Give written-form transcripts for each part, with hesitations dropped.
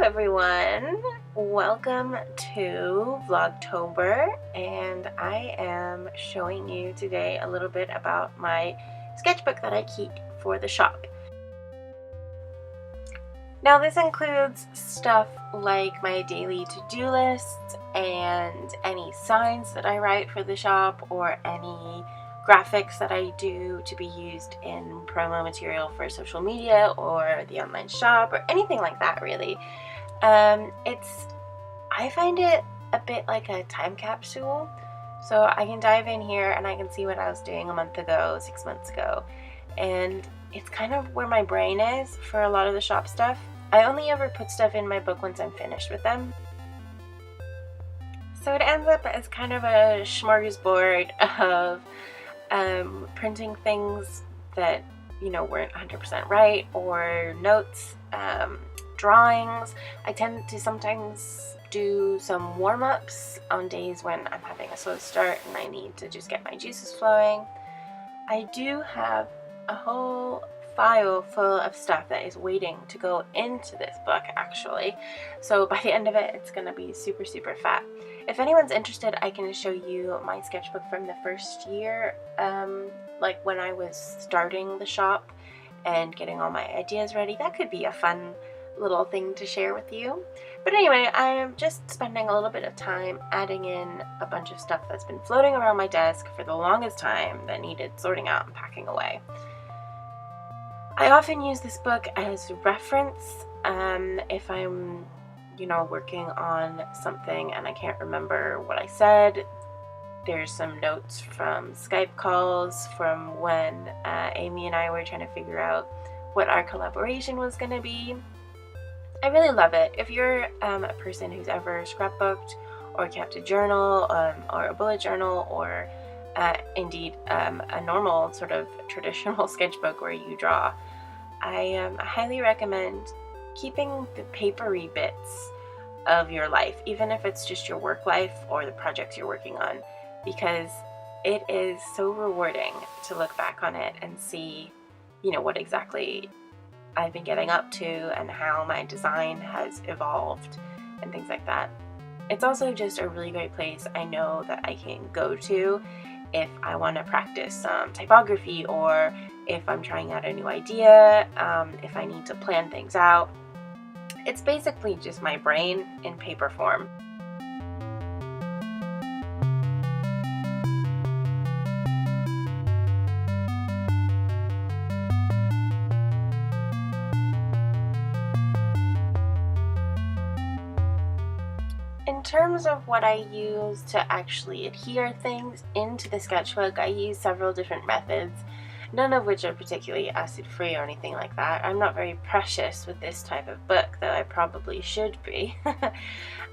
everyone, welcome to Vlogtober, and I am showing you today a little bit about my sketchbook that I keep for the shop. Now this includes stuff like my daily to-do lists and any signs that I write for the shop or any graphics that I do to be used in promo material for social media or the online shop or anything like that really. I find it a bit like a time capsule, so I can dive in here and I can see what I was doing a month ago, 6 months ago, and it's kind of where my brain is for a lot of the shop stuff. I only ever put stuff in my book once I'm finished with them. So it ends up as kind of a smorgasbord of printing things that, you know, weren't 100% right, or notes, drawings. I tend to sometimes do some warm-ups on days when I'm having a slow start and I need to just get my juices flowing. I do have a whole file full of stuff that is waiting to go into this book actually, so by the end of it it's gonna be super fat. If anyone's interested, I can show you my sketchbook from the first year, like when I was starting the shop and getting all my ideas ready. That could be a fun little thing to share with you. But anyway, I am just spending a little bit of time adding in a bunch of stuff that's been floating around my desk for the longest time that needed sorting out and packing away. I often use this book as reference if I'm, you know, working on something and I can't remember what I said. There's some notes from Skype calls from when Amy and I were trying to figure out what our collaboration was going to be. I really love it. If you're a person who's ever scrapbooked or kept a journal or a bullet journal or indeed a normal sort of traditional sketchbook where you draw, I highly recommend keeping the papery bits of your life, even if it's just your work life or the projects you're working on, because it is so rewarding to look back on it and see, you know, what exactly I've been getting up to and how my design has evolved and things like that. It's also just a really great place I know that I can go to if I want to practice some typography, or if I'm trying out a new idea, if I need to plan things out. It's basically just my brain in paper form. In terms of what I use to actually adhere things into the sketchbook, I use several different methods, none of which are particularly acid-free or anything like that. I'm not very precious with this type of book, though I probably should be.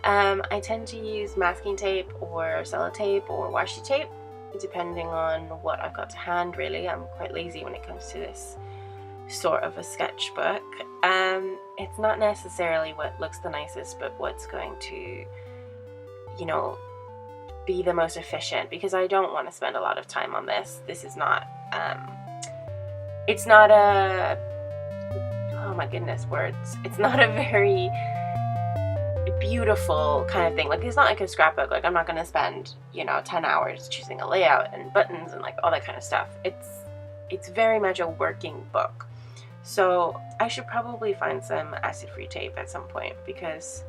I tend to use masking tape or sellotape or washi tape, depending on what I've got to hand, really. I'm quite lazy when it comes to this sort of a sketchbook. It's not necessarily what looks the nicest, but what's going to, you know, be the most efficient, because I don't want to spend a lot of time on this. This is not it's not a, oh my goodness, words, it's not a very beautiful kind of thing. Like, it's not like a scrapbook. Like, I'm not going to spend, you know, 10 hours choosing a layout and buttons and like all that kind of stuff. It's very much a working book. So I should probably find some acid-free tape at some point, because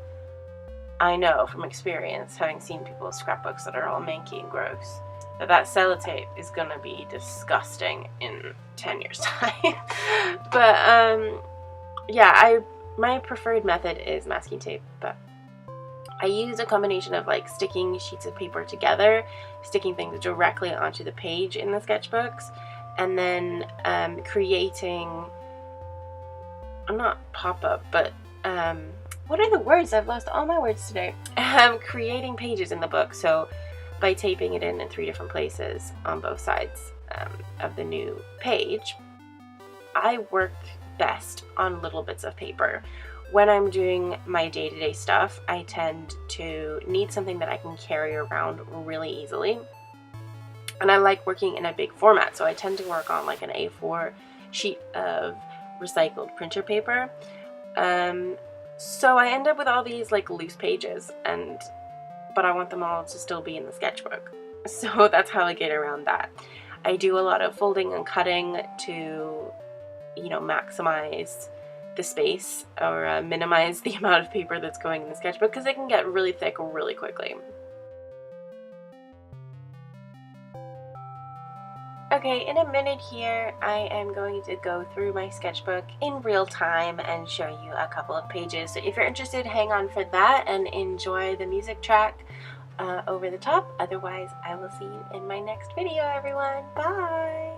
I know from experience, having seen people's scrapbooks that are all manky and gross, that sellotape is gonna be disgusting in 10 years time. But yeah, my preferred method is masking tape, but I use a combination of like sticking sheets of paper together, sticking things directly onto the page in the sketchbooks, and then creating, not pop-up, but what are the words? I've lost all my words today. Creating pages in the book, so by taping it in 3 different places on both sides of the new page. I work best on little bits of paper. When I'm doing my day-to-day stuff, I tend to need something that I can carry around really easily. And I like working in a big format, so I tend to work on like an A4 sheet of recycled printer paper. So I end up with all these like loose pages, but I want them all to still be in the sketchbook. So that's how I get around that. I do a lot of folding and cutting to, you know, maximize the space or minimize the amount of paper that's going in the sketchbook, because it can get really thick really quickly. Okay, in a minute here, I am going to go through my sketchbook in real time and show you a couple of pages. So if you're interested, hang on for that and enjoy the music track over the top. Otherwise, I will see you in my next video, everyone. Bye!